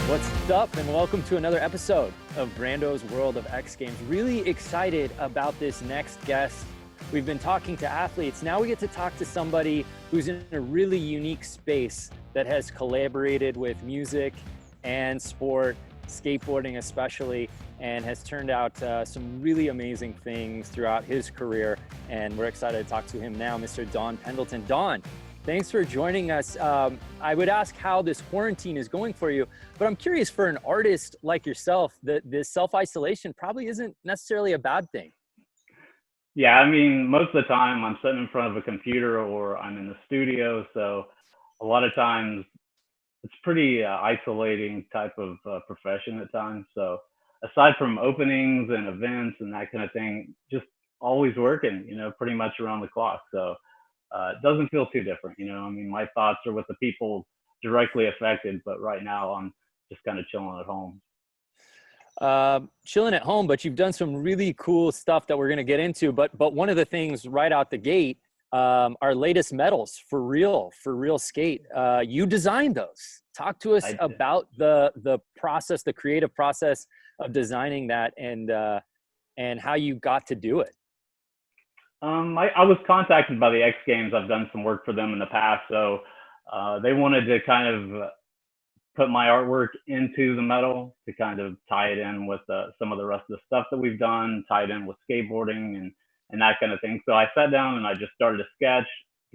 What's up, and welcome to another episode of Brando's World of X Games. Really excited about this next guest. We've been talking to athletes. Now we get to talk to somebody who's in a really unique space that has collaborated with music and sport, skateboarding especially, and has turned out some really amazing things throughout his career. And we're excited to talk to him now, Mr. Don Pendleton. Don, thanks for joining us. I would ask how this quarantine is going for you, but I'm curious, for an artist like yourself, that this self-isolation probably isn't necessarily a bad thing. Yeah, I mean, most of the time I'm sitting in front of a computer or I'm in the studio. So a lot of times it's pretty isolating type of profession at times. So aside from openings and events and that kind of thing, just always working, pretty much around the clock. So it doesn't feel too different. I mean, my thoughts are with the people directly affected, but right now I'm just kind of chilling at home. Chilling at home, but you've done some really cool stuff that we're going to get into. But one of the things right out the gate, our latest medals for real skate. You designed those. Talk to us about the process, the creative process of designing that, and how you got to do it. I was contacted by the XGames. I've done some work for them in the past, so they wanted to kind of put my artwork into the medal to kind of tie it in with some of the rest of the stuff that we've done, tie it in with skateboarding and that kind of thing. So I sat down and I just started to sketch,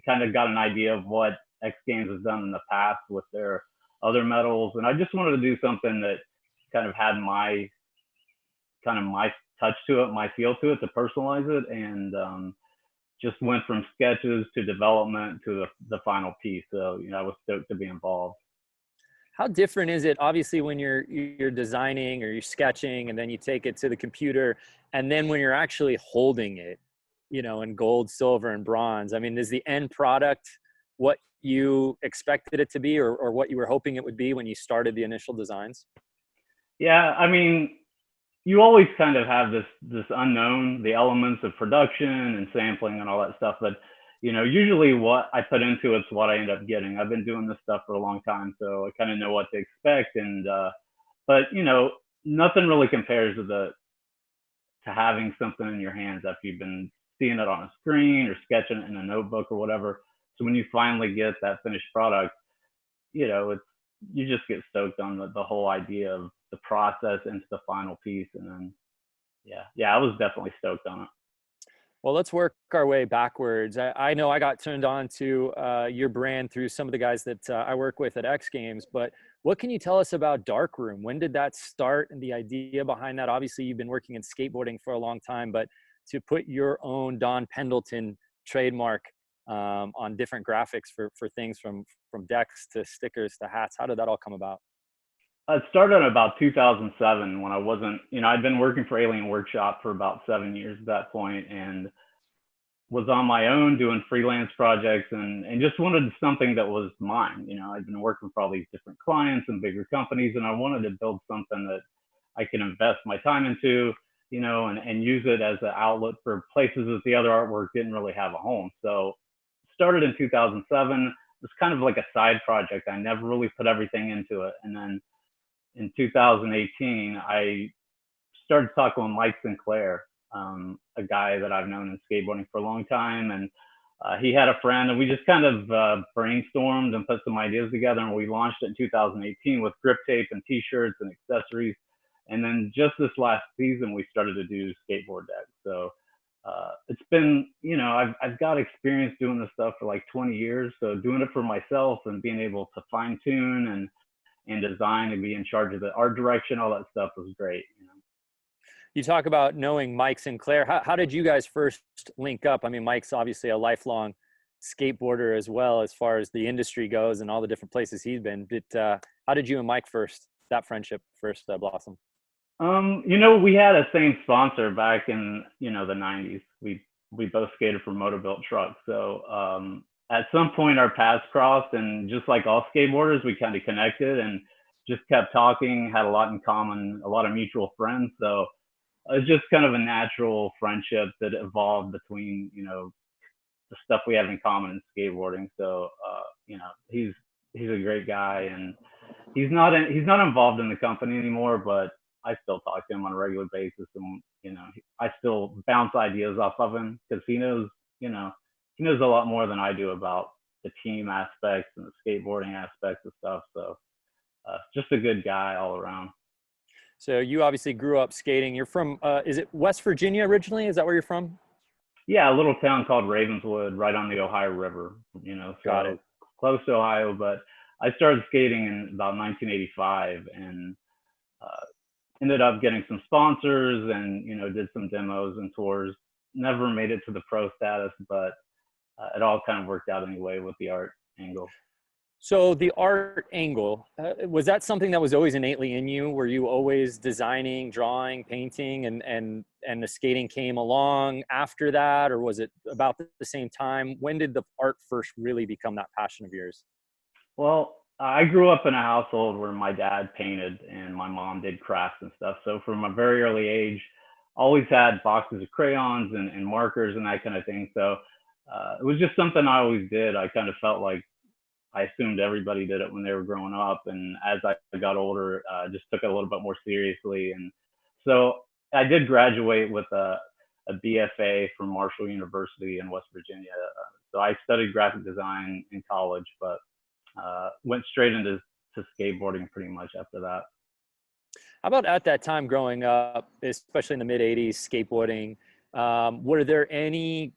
kind of got an idea of what X Games has done in the past with their other medals. And I just wanted to do something that kind of had my touch to it, my feel to it, to personalize it. And just went from sketches to development to the final piece. So, I was stoked to be involved. How different is it, obviously, when you're designing or you're sketching and then you take it to the computer, and then when you're actually holding it, in gold, silver, and bronze? I mean, is the end product what you expected it to be, or what you were hoping it would be when you started the initial designs? Yeah, I mean, you always kind of have this unknown, the elements of production and sampling and all that stuff. But usually what I put into it's what I end up getting. I've been doing this stuff for a long time, so I kind of know what to expect. And but nothing really compares to having something in your hands after you've been seeing it on a screen or sketching it in a notebook or whatever. So when you finally get that finished product, it's, you just get stoked on the whole idea of the process into the final piece. And then I was definitely stoked on it. Well, let's work our way backwards. I know I got turned on to your brand through some of the guys that I work with at X Games, but what can you tell us about Darkroom? When did that start, and the idea behind that? Obviously, you've been working in skateboarding for a long time, but to put your own Don Pendleton trademark on different graphics for things from decks to stickers to hats, how did that all come about? It started in about 2007 when I wasn't, I'd been working for Alien Workshop for about 7 years at that point, and was on my own doing freelance projects and just wanted something that was mine. I'd been working for all these different clients and bigger companies, and I wanted to build something that I could invest my time into, and use it as an outlet for places that the other artwork didn't really have a home. So started in 2007. It was kind of like a side project. I never really put everything into it. And then in 2018, I started talking with Mike Sinclair, a guy that I've known in skateboarding for a long time. And he had a friend, and we just kind of brainstormed and put some ideas together. And we launched it in 2018 with grip tape and t-shirts and accessories. And then just this last season, we started to do skateboard decks. So it's been, I've got experience doing this stuff for like 20 years. So doing it for myself and being able to fine tune and design and be in charge of the art direction, all that stuff was great. You talk about knowing Mike Sinclair. How did you guys first link up? I mean, Mike's obviously a lifelong skateboarder as well, as far as the industry goes and all the different places he's been. How did you and Mike that friendship first blossom? We had a same sponsor back in, the 90s. We both skated for Motorbuilt Trucks. So at some point our paths crossed, and just like all skateboarders, we kind of connected and just kept talking, had a lot in common, a lot of mutual friends. So it was just kind of a natural friendship that evolved between, the stuff we have in common in skateboarding. So, he's a great guy, and he's not involved in the company anymore, but I still talk to him on a regular basis, and I still bounce ideas off of him because you know he knows a lot more than I do about the team aspects and the skateboarding aspects of stuff. So just a good guy all around. So you obviously grew up skating. You're from, is it West Virginia originally? Is that where you're from? Yeah, a little town called Ravenswood, right on the Ohio River. Got So it. close to Ohio. But I started skating in about 1985, and uh, ended up getting some sponsors, and did some demos and tours. Never made it to the pro status, but it all kind of worked out anyway with the art angle. So the art angle, was that something that was always innately in you? Were you always designing, drawing, painting, and the skating came along after that, or was it about the same time? When did the art first really become that passion of yours? Well, I grew up in a household where my dad painted and my mom did crafts and stuff. So from a very early age, always had boxes of crayons and markers and that kind of thing. So it was just something I always did. I kind of felt like I assumed everybody did it when they were growing up. And as I got older, just took it a little bit more seriously. And so I did graduate with a BFA from Marshall University in West Virginia. So I studied graphic design in college, but went straight into skateboarding pretty much after that. How about at that time growing up, especially in the mid 80s, skateboarding? Were there any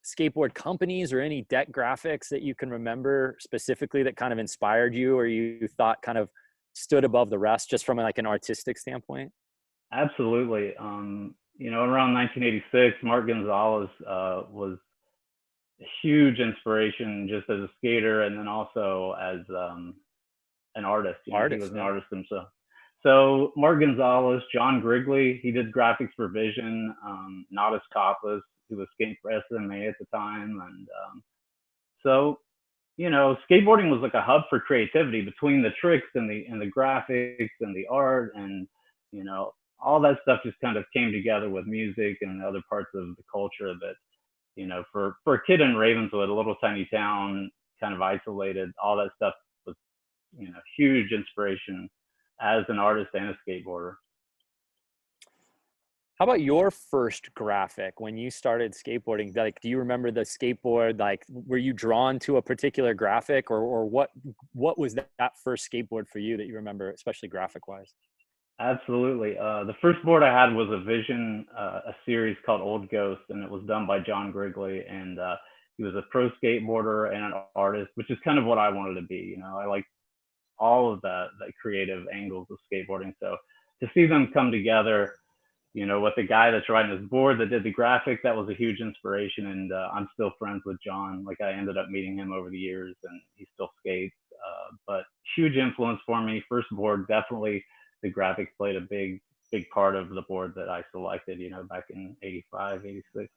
skateboard companies or any deck graphics that you can remember specifically that kind of inspired you or you thought kind of stood above the rest just from like an artistic standpoint? Absolutely. Around 1986, Mark Gonzalez was a huge inspiration just as a skater and then also as an artist. He was an artist himself. So Mark Gonzalez, John Grigley, he did graphics for Vision. Nadas Koppas, who was skating for SMA at the time, and so skateboarding was like a hub for creativity between the tricks and the graphics and the art, and all that stuff just kind of came together with music and other parts of the culture that for a kid in Ravenswood, a little tiny town, kind of isolated, all that stuff was huge inspiration as an artist and a skateboarder. How about your first graphic when you started skateboarding? Like, do you remember the skateboard? Like, were you drawn to a particular graphic, or what was that first skateboard for you that you remember, especially graphic wise? Absolutely. The first board I had was a Vision, a series called Old Ghost, and it was done by John Grigley. And he was a pro skateboarder and an artist, which is kind of what I wanted to be. I like all of the creative angles of skateboarding. So to see them come together, with the guy that's writing this board that did the graphic, that was a huge inspiration. And I'm still friends with John. Like, I ended up meeting him over the years, and he still skates. But huge influence for me. First board, definitely the graphics played a big part of the board that I selected, back in 85, 86.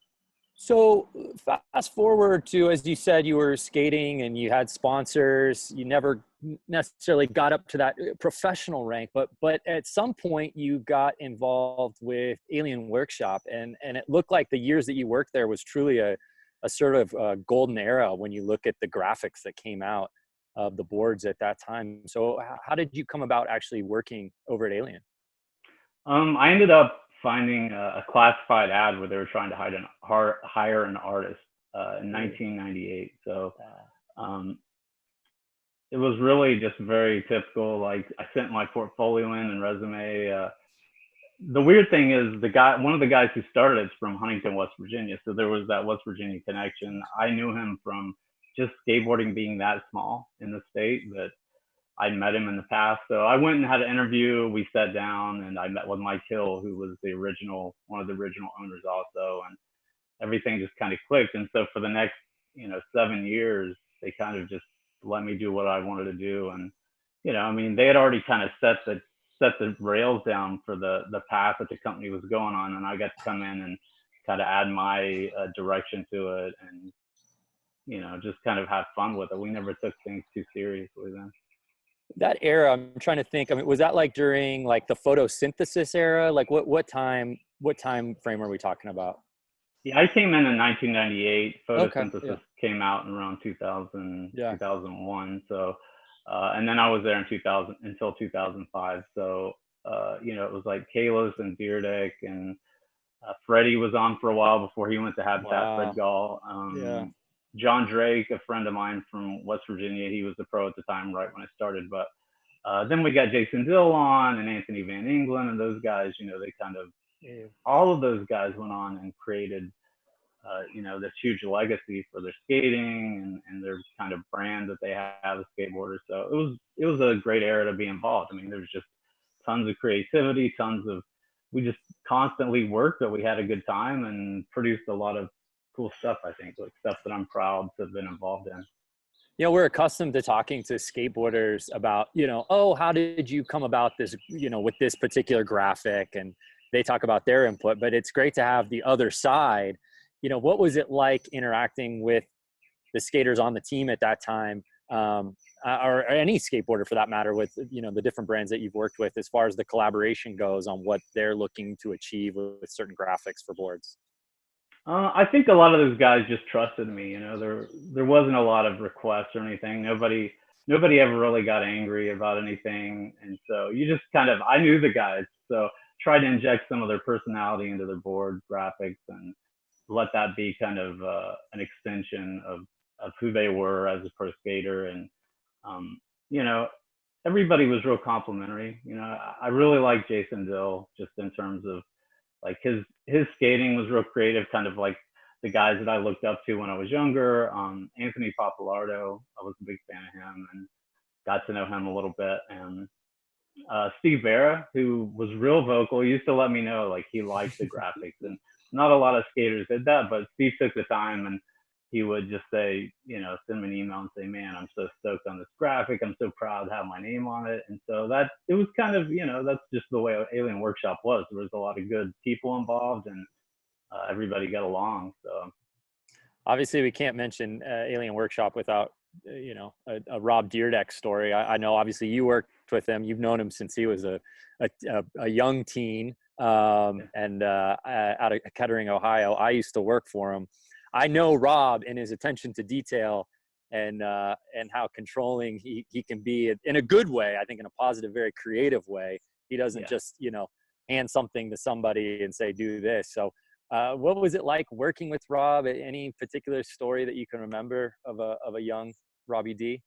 So fast forward to, as you said, you were skating and you had sponsors. You never necessarily got up to that professional rank, but at some point you got involved with Alien Workshop, and it looked like the years that you worked there was truly a sort of a golden era when you look at the graphics that came out of the boards at that time. So how did you come about actually working over at Alien? I ended up finding a classified ad where they were trying to hire an artist in 1998. So it was really just very typical. Like, I sent my portfolio in and resume. The weird thing is one of the guys who started it's from Huntington, West Virginia. So there was that West Virginia connection. I knew him from just skateboarding being that small in the state that I'd met him in the past. So I went and had an interview. We sat down and I met with Mike Hill, who was one of the original owners also. And everything just kind of clicked. And so for the next, 7 years, they kind of just let me do what I wanted to do. And, they had already kind of set the rails down for the path that the company was going on. And I got to come in and kind of add my direction to it and, just kind of have fun with it. We never took things too seriously then. That era, I'm trying to think. I mean, was that like during like the photosynthesis era? Like what time frame are we talking about? Yeah, I came in 1998. Okay, Photosynthesis yeah. came out in around 2000, Yeah. 2001. So And then I was there in 2000 until 2005. So, it was like Kalos and Dyrdek, and Freddie was on for a while before he went to Habitat. Fred Wow. Gall. Yeah. John Drake, a friend of mine from West Virginia, he was the pro at the time, right when I started. But then we got Jason Dill on and Anthony Van Engelen, and those guys, they kind of, Yeah. all of those guys went on and created, this huge legacy for their skating and their kind of brand that they have as skateboarders. So it was a great era to be involved. I mean, there's just tons of creativity, we just constantly worked, but we had a good time and produced a lot of cool stuff. I think, like stuff that I'm proud to have been involved in. We're accustomed to talking to skateboarders about, oh, how did you come about this, with this particular graphic? And they talk about their input, but it's great to have the other side. What was it like interacting with the skaters on the team at that time, or any skateboarder for that matter, with, the different brands that you've worked with as far as the collaboration goes on what they're looking to achieve with certain graphics for boards? I think a lot of those guys just trusted me. There wasn't a lot of requests or anything. Nobody ever really got angry about anything, and so you just kind of, I knew the guys, so tried to inject some of their personality into their board graphics and let that be kind of an extension of who they were as a pro skater. And um, you know, everybody was real complimentary. I really like Jason Dill just in terms of like his skating was real creative, kind of like the guys that I looked up to when I was younger. Anthony Papalardo, I was a big fan of him and got to know him a little bit. And Steve Berra, who was real vocal, he used to let me know like he liked the graphics, and not a lot of skaters did that, but Steve took the time and he would just say, send me an email and say, man, I'm so stoked on this graphic. I'm so proud to have my name on it. And so that it was kind of, that's just the way Alien Workshop was. There was a lot of good people involved, and everybody got along. So Obviously we can't mention Alien Workshop without a Rob Dyrdek story. I know obviously you worked with him. You've known him since he was a young teen, and out of Kettering, Ohio. I used to work for him. I know Rob and his attention to detail, and how controlling he can be in a good way. I think in a positive, very creative way. He doesn't just hand something to somebody and say do this. So what was it like working with Rob? Any particular story that you can remember of a young Robbie D?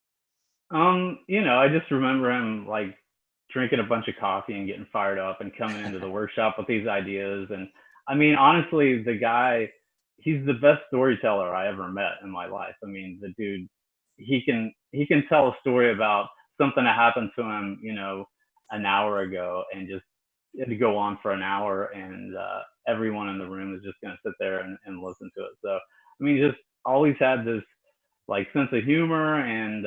I just remember him like drinking a bunch of coffee and getting fired up and coming into the workshop with these ideas. And I mean, honestly, the guy, he's the best storyteller I ever met in my life. I mean, the dude, he can tell a story about something that happened to him, an hour ago, and just it'd go on for an hour, and everyone in the room is just going to sit there and listen to it. So I mean, just always had this like sense of humor, and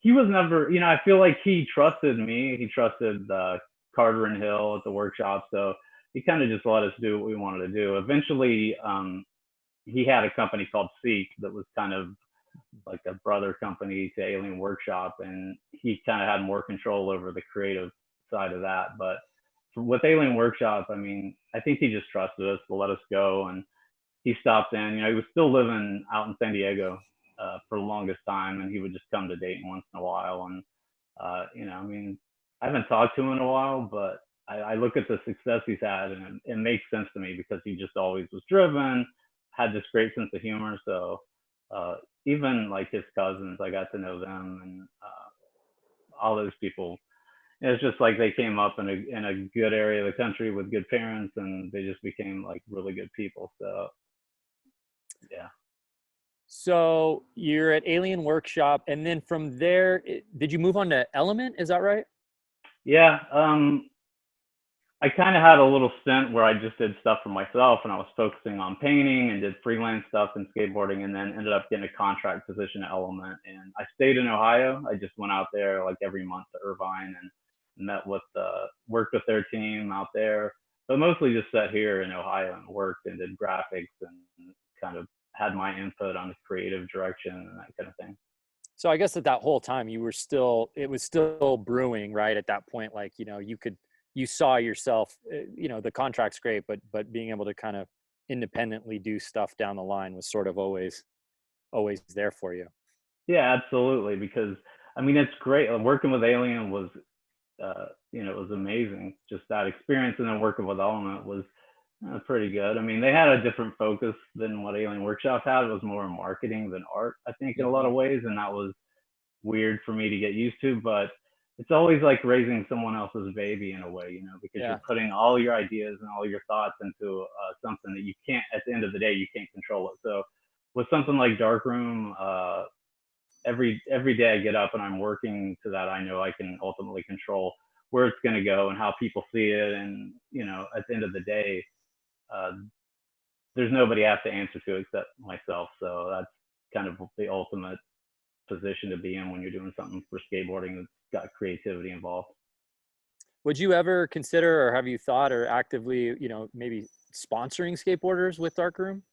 he was never, I feel like he trusted me. He trusted Carter and Hill at the workshop, so he kind of just let us do what we wanted to do. Eventually, he had a company called Seek that was kind of like a brother company to Alien Workshop, and he kind of had more control over the creative side of that. But with Alien Workshop, I mean, I think he just trusted us to let us go, and he stopped in. He was still living out in San Diego for the longest time, and he would just come to Dayton once in a while. And I mean, I haven't talked to him in a while, but I look at the success he's had, and it makes sense to me because he just always was driven, had this great sense of humor. So even like his cousins, I got to know them, and all those people. It's just like they came up in a good area of the country with good parents, and they just became like really good people. So yeah. So you're at Alien Workshop, and then from there, did you move on to Element? Is that right? Yeah. I kind of had a little stint where I just did stuff for myself, and I was focusing on painting and did freelance stuff and skateboarding, and then ended up getting a contract position at Element. And I stayed in Ohio. I just went out there like every month to Irvine and worked with their team out there, but mostly just sat here in Ohio and worked and did graphics and kind of had my input on the creative direction and that kind of thing. So I guess at that whole time it was still brewing, right? At that point, like, you saw yourself, the contract's great, but being able to kind of independently do stuff down the line was sort of always there for you. Yeah, absolutely. Because I mean, it's great. Working with Alien was, it was amazing. Just that experience, and then working with Element was pretty good. I mean, they had a different focus than what Alien Workshop had. It was more marketing than art, I think, in a lot Hmm. of ways, and that was weird for me to get used to. But it's always like raising someone else's baby in a way, because you're Yeah. putting all your ideas and all your thoughts into something that you can't. At the end of the day, you can't control it. So with something like Darkroom, every day I get up and I'm working to that, I know I can ultimately control where it's going to go and how people see it. And at the end of the day, uh, there's nobody I have to answer to except myself. So that's kind of the ultimate position to be in when you're doing something for skateboarding that's got creativity involved. Would you ever consider, or have you thought, or actively, maybe sponsoring skateboarders with Darkroom?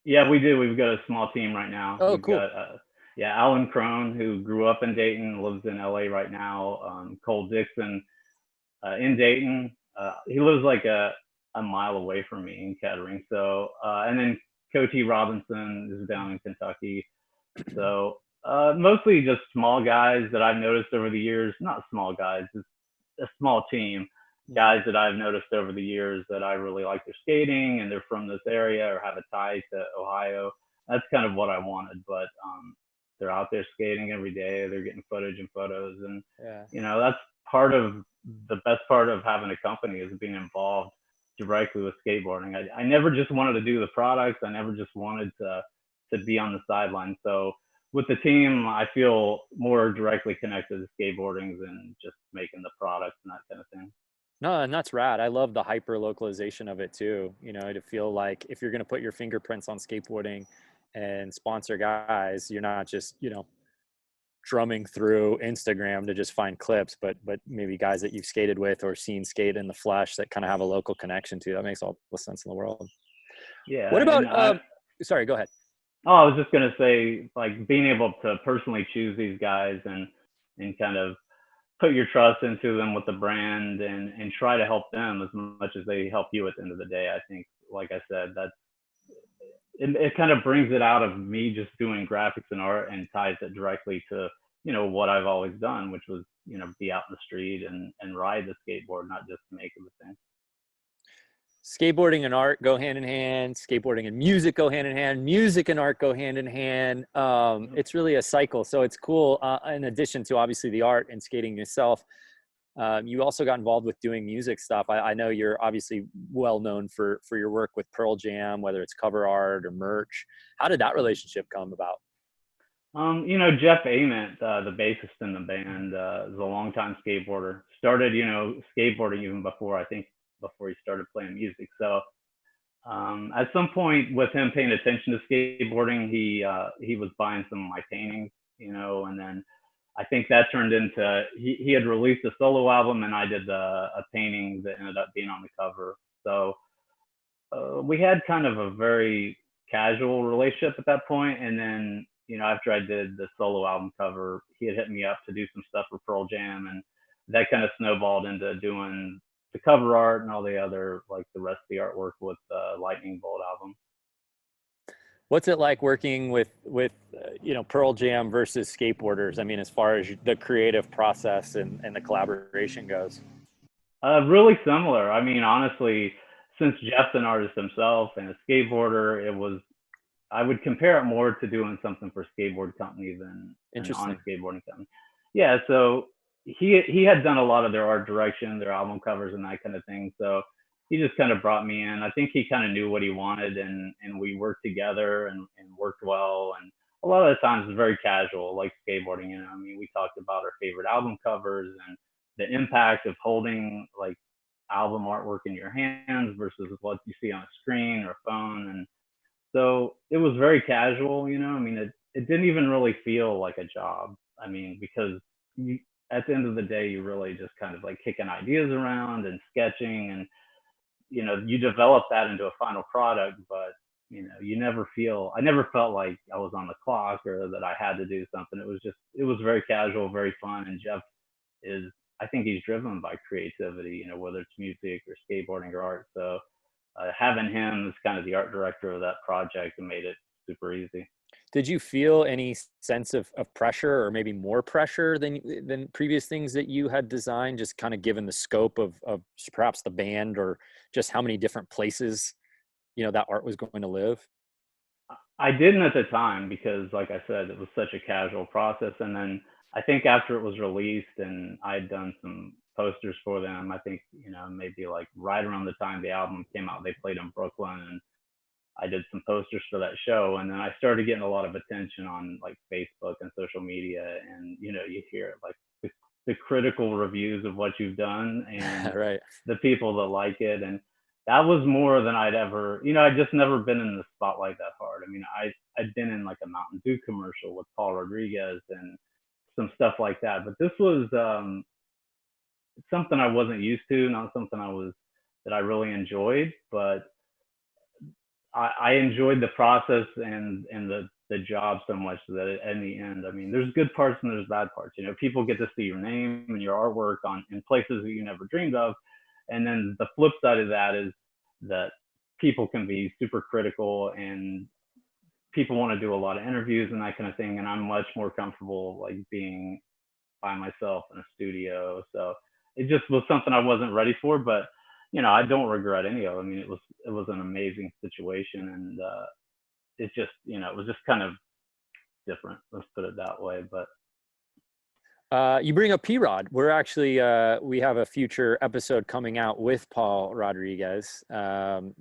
Yeah, we do. We've got a small team right now. Oh, We've cool. got yeah, Alan Crone, who grew up in Dayton, lives in LA right now. Cole Dixon in Dayton. He lives like a mile away from me in Kettering. So and then Coty Robinson is down in Kentucky. So mostly just small guys that I've noticed over the years. Not small guys, it's a small team. Mhm. Guys that I've noticed over the years that I really like their skating and they're from this area or have a tie to Ohio. That's kind of what I wanted. But they're out there skating every day. They're getting footage and photos, and Yeah. that's part of the best part of having a company is being involved directly with skateboarding. I never just wanted to do the products. I never just wanted to be on the sideline. So with the team, I feel more directly connected to skateboarding than just making the products and that kind of thing. No, and that's rad. I love the hyper localization of it too. To feel like if you're going to put your fingerprints on skateboarding and sponsor guys, you're not just, drumming through Instagram to just find clips, but maybe guys that you've skated with or seen skate in the flesh that kind of have a local connection to. That makes all the sense in the world. Yeah, What about and sorry, go ahead. oh, I was just gonna say, like being able to personally choose these guys and kind of put your trust into them with the brand and try to help them as much as they help you at the end of the day. I think, like I said, that it kind of brings it out of me just doing graphics and art and ties it directly to what I've always done, which was be out in the street and ride the skateboard, not just make the thing. Skateboarding and art go hand in hand. Skateboarding and music go hand in hand. Music and art go hand in hand. It's really a cycle. So it's cool. In addition to obviously the art and skating yourself, you also got involved with doing music stuff. I know you're obviously well known for your work with Pearl Jam, whether it's cover art or merch. How did that relationship come about? Jeff Ament, the bassist in the band, is a longtime skateboarder. Started, skateboarding even before I think before he started playing music. So at some point, with him paying attention to skateboarding, he was buying some of my paintings, and then I think that turned into he had released a solo album, and I did a painting that ended up being on the cover. So we had kind of a very casual relationship at that point, and then after I did the solo album cover, he had hit me up to do some stuff for Pearl Jam, and that kind of snowballed into doing the cover art and all the other like the rest of the artwork with the Lightning Bolt album. What's it like working with Pearl Jam versus skateboarders? I mean, as far as the creative process and the collaboration goes. Really similar. I mean, honestly, since Jeff's an artist himself and a skateboarder, it was I would compare it more to doing something for a skateboard company than on a Interesting. skateboarding company. Yeah, so he had done a lot of their art direction, their album covers, and that kind of thing. So he just kind of brought me in. I think he kind of knew what he wanted, and we worked together and worked well. And a lot of the times it's very casual, like skateboarding. I mean, we talked about our favorite album covers and the impact of holding like album artwork in your hands versus what you see on a screen or phone. And so it was very casual, I mean, it didn't even really feel like a job. I mean, because you, at the end of the day, you really just kind of like kicking ideas around and sketching, and you develop that into a final product. But I never felt like I was on the clock or that I had to do something. It was very casual, very fun. And Jeff is, I think he's driven by creativity, whether it's music or skateboarding or art. So having him as kind of the art director of that project made it super easy. Did you feel any sense of pressure, or maybe more pressure than previous things that you had designed, just kind of given the scope of perhaps the band, or just how many different places, that art was going to live? I didn't at the time because, like I said, it was such a casual process. And then I think after it was released and I'd done some posters for them, I think, maybe like right around the time the album came out, they played in Brooklyn and I did some posters for that show. And then I started getting a lot of attention on like Facebook and social media. And, you hear it, like the critical reviews of what you've done and Right. the people that like it. And that was more than I'd ever, I'd just never been in the spotlight that hard. I mean, I'd been in like a Mountain Dew commercial with Paul Rodriguez and some stuff like that. But this was something I wasn't used to, not something that I really enjoyed. But I enjoyed the process and the job so much that in the end, I mean, there's good parts and there's bad parts. People get to see your name and your artwork in places that you never dreamed of. And then the flip side of that is that people can be super critical and people want to do a lot of interviews and that kind of thing. And I'm much more comfortable like being by myself in a studio. So it just was something I wasn't ready for, but I don't regret any of it. I mean, it was an amazing situation, and it just, it was just kind of different. Let's put it that way. But You bring up P-Rod. We're actually, we have a future episode coming out with Paul Rodriguez.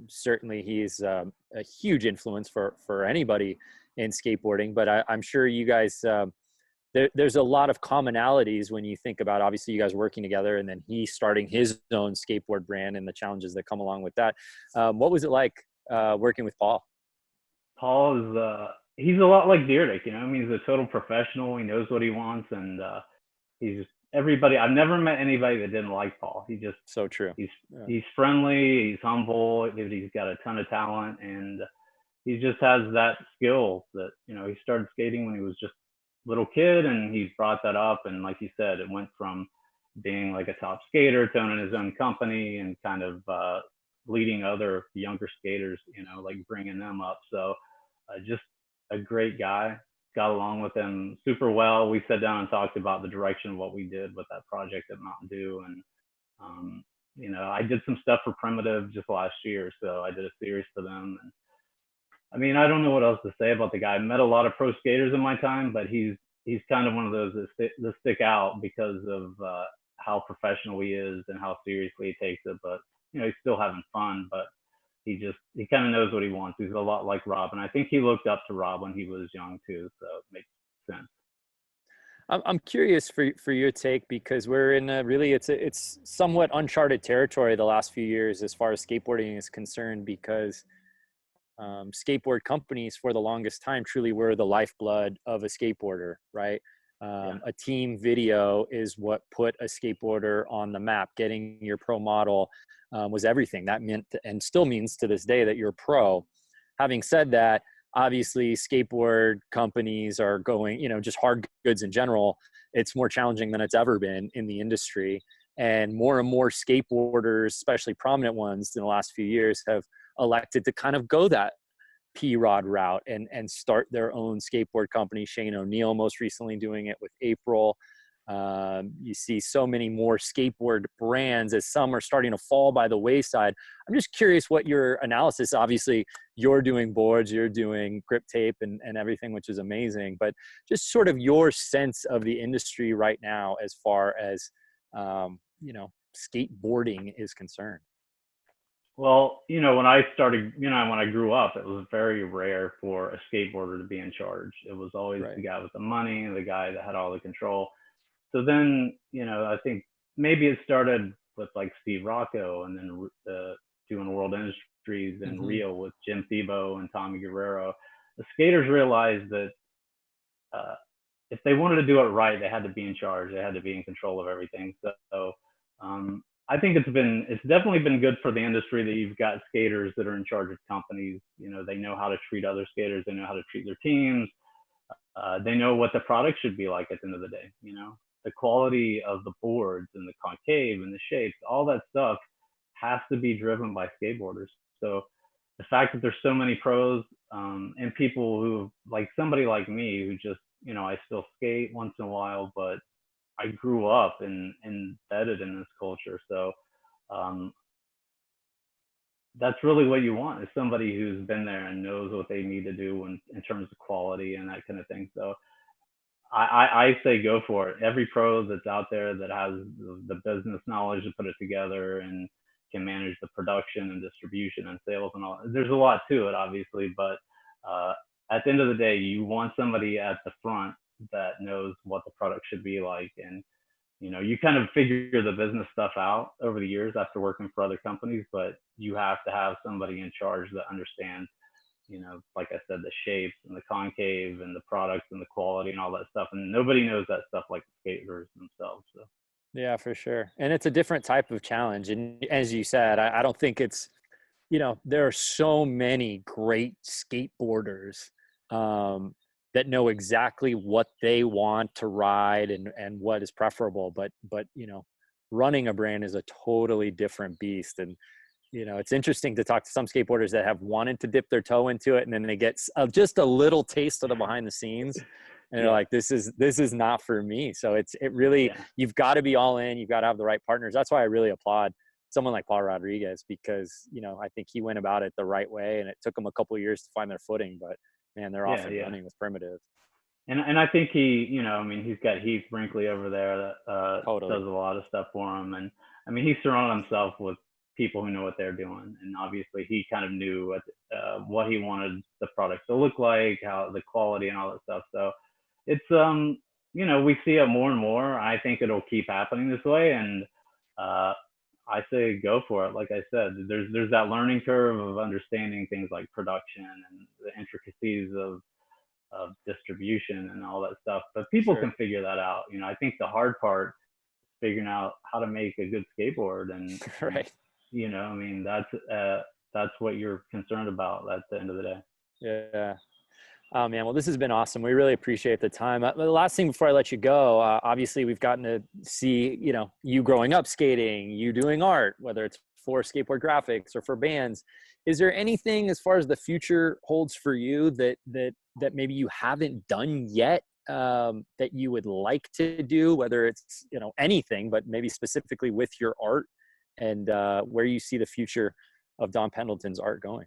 Certainly he's a huge influence for anybody in skateboarding, but I'm sure you guys, there's a lot of commonalities when you think about, obviously you guys working together and then he starting his own skateboard brand and the challenges that come along with that. What was it like working with Paul? Paul is, he's a lot like Dyrdek, I mean, he's a total professional. He knows what he wants, and he's just everybody. I've never met anybody that didn't like Paul. So true. He's friendly, he's humble, he's got a ton of talent, and he just has that skill that, he started skating when he was just a little kid, and he brought that up. And like you said, it went from being like a top skater to owning his own company and kind of leading other younger skaters, like bringing them up. So just a great guy. Got along with him super well. We sat down and talked about the direction of what we did with that project at Mountain Dew. And, I did some stuff for Primitive just last year. So I did a series for them. And I mean, I don't know what else to say about the guy. I met a lot of pro skaters in my time, but he's kind of one of those that stick out because of how professional he is and how seriously he takes it. But, he's still having fun, but he kind of knows what he wants. He's a lot like Rob, and I think he looked up to Rob when he was young too, so it makes sense. I'm curious for your take, because we're in a really, it's somewhat uncharted territory the last few years as far as skateboarding is concerned, because skateboard companies for the longest time truly were the lifeblood of a skateboarder, right? A team video is what put a skateboarder on the map. Getting your pro model was everything. That meant, and still means to this day, that you're pro. Having said that, obviously skateboard companies are going, just hard goods in general, it's more challenging than it's ever been in the industry. And more skateboarders, especially prominent ones in the last few years, have elected to kind of go that P-Rod route and start their own skateboard company. Shane O'Neill most recently doing it with April. You see so many more skateboard brands as some are starting to fall by the wayside. I'm just curious what your analysis, obviously you're doing boards, you're doing grip tape and everything, which is amazing, but just sort of your sense of the industry right now as far as, skateboarding is concerned. Well, when I started, when I grew up, it was very rare for a skateboarder to be in charge. It was always Right. the guy with the money, the guy that had all the control. So then, I think maybe it started with like Steve Rocco, and then doing World Industries and Mm-hmm. Rio with Jim Thiebaud and Tommy Guerrero. The skaters realized that if they wanted to do it right, they had to be in charge. They had to be in control of everything. So I think it's definitely been good for the industry that you've got skaters that are in charge of companies. They know how to treat other skaters. They know how to treat their teams. They know what the product should be like at the end of the day. The quality of the boards and the concave and the shapes, all that stuff has to be driven by skateboarders. So the fact that there's so many pros, and people who, like somebody like me who just, I still skate once in a while, but I grew up and embedded in this culture. So um, that's really what you want, is somebody who's been there and knows what they need to do in terms of quality and that kind of thing. So I say go for it. Every pro that's out there that has the business knowledge to put it together and can manage the production and distribution and sales and all. There's a lot to it, obviously, but uh, at the end of the day, you want somebody at the front that knows what the product should be like. And you kind of figure the business stuff out over the years after working for other companies, but you have to have somebody in charge that understands, like I said, the shapes and the concave and the products and the quality and all that stuff. And nobody knows that stuff like the skaters themselves. So. Yeah, for sure. And it's a different type of challenge. And as you said, I don't think it's, there are so many great skateboarders that know exactly what they want to ride and what is preferable. But, running a brand is a totally different beast. And, it's interesting to talk to some skateboarders that have wanted to dip their toe into it, and then they get just a little taste of the behind the scenes, and they're like, this is not for me. So it really, you've got to be all in. You've got to have the right partners. That's why I really applaud someone like Paul Rodriguez, because, I think he went about it the right way, and it took him a couple of years to find their footing, but man, they're off and running with Primitive. And I think he, he's got Heath Brinkley over there that Totally. does a lot of stuff for him. And he surrounded himself with people who know what they're doing. And obviously he kind of knew what he wanted the product to look like, how the quality and all that stuff. So it's, we see it more and more. I think it'll keep happening this way. And I say go for it. Like I said, there's that learning curve of understanding things like production and the intricacies of distribution and all that stuff, but people can figure that out. I think the hard part is figuring out how to make a good skateboard, and right. That's what you're concerned about at the end of the day. Yeah. Oh man, well, this has been awesome. We really appreciate the time. The last thing before I let you go, obviously we've gotten to see, you growing up skating, you doing art, whether it's for skateboard graphics or for bands. Is there anything as far as the future holds for you that maybe you haven't done yet, that you would like to do, whether it's, anything, but maybe specifically with your art, and where you see the future of Don Pendleton's art going?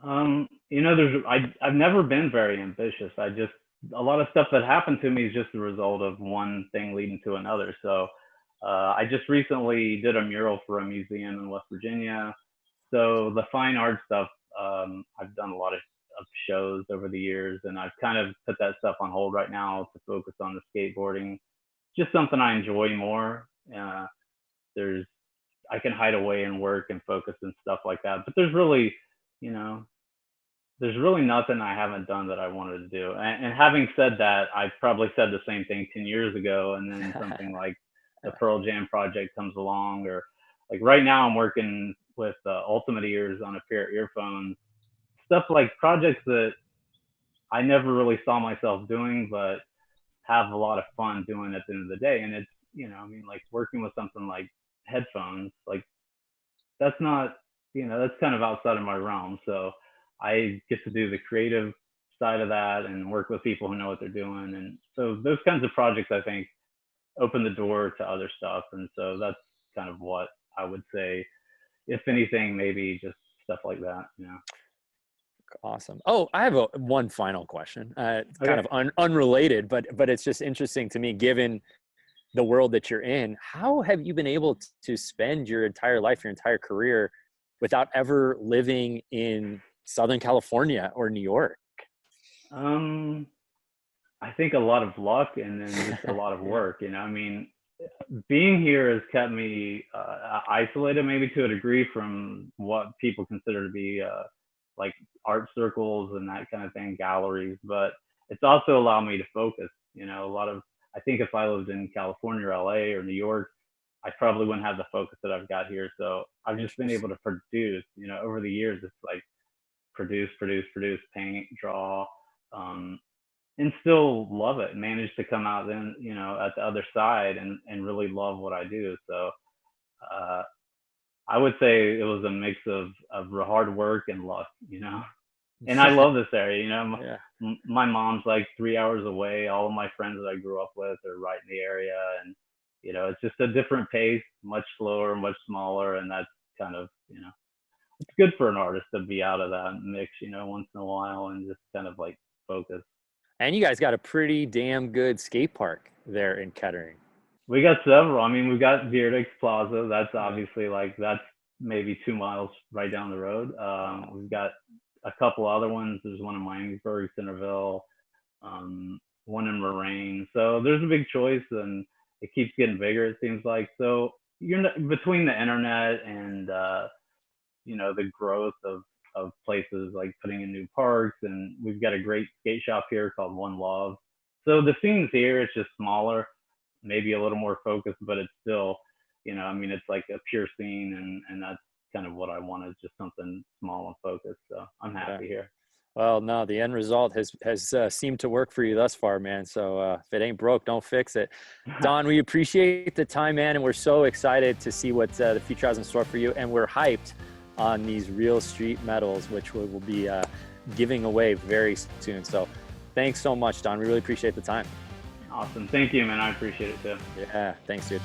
I've never been very ambitious. A lot of stuff that happened to me is just the result of one thing leading to another. So I just recently did a mural for a museum in West Virginia. So the fine art stuff, I've done a lot of shows over the years, and I've kind of put that stuff on hold right now to focus on the skateboarding. Just something I enjoy more. I can hide away and work and focus and stuff like that. But there's really nothing I haven't done that I wanted to do. And having said that, I probably said the same thing 10 years ago, and then something like the Pearl Jam project comes along, or like right now I'm working with Ultimate Ears on a pair of earphones, stuff like projects that I never really saw myself doing, but have a lot of fun doing at the end of the day. And it's, like working with something like headphones, like that's not, that's kind of outside of my realm. So I get to do the creative side of that and work with people who know what they're doing. And so those kinds of projects, I think, open the door to other stuff. And so that's kind of what I would say. If anything, maybe just stuff like that. Awesome. Oh, I have one final question, Okay. kind of unrelated, but it's just interesting to me, given the world that you're in. How have you been able to spend your entire life, your entire career, without ever living in Southern California or New York? I think a lot of luck, and then just a lot of work. Being here has kept me isolated, maybe to a degree, from what people consider to be like art circles and that kind of thing, galleries. But it's also allowed me to focus. I think if I lived in California or LA or New York, I probably wouldn't have the focus that I've got here. So I've just been able to produce. Over the years, it's like produce, paint, draw, and still love it. Manage to come out then, at the other side and really love what I do. So I would say it was a mix of hard work and luck, you know. And I love this area, you know. Yeah. My mom's like 3 hours away. All of my friends that I grew up with are right in the area, and you know, it's just a different pace, much slower, much smaller, and that's kind of, you know, it's good for an artist to be out of that mix, you know, once in a while and just kind of like focus. And you guys got a pretty damn good skate park there in Kettering. We got several. I mean, we've got Dyrdek's Plaza. That's obviously like that's maybe 2 miles right down the road. We've got a couple other ones. There's one in Miamisburg, Centerville, one in Moraine. So there's a big choice, and it keeps getting bigger. It seems like. So you're not, between the internet and you know, the growth of places like putting in new parks, and we've got a great skate shop here called One Love. So the scenes here, it's just smaller, maybe a little more focused, but it's still, you know, I mean, it's like a pure scene, and that's kind of what I want, is just something small and focused. So I'm happy here. Well, no, the end result has seemed to work for you thus far, man. So if it ain't broke, don't fix it. Don, we appreciate the time, man, and we're so excited to see what the future has in store for you. And we're hyped on these real street medals, which we will be giving away very soon. So thanks so much, Don. We really appreciate the time. Awesome. Thank you, man. I appreciate it too. Yeah, thanks, dude.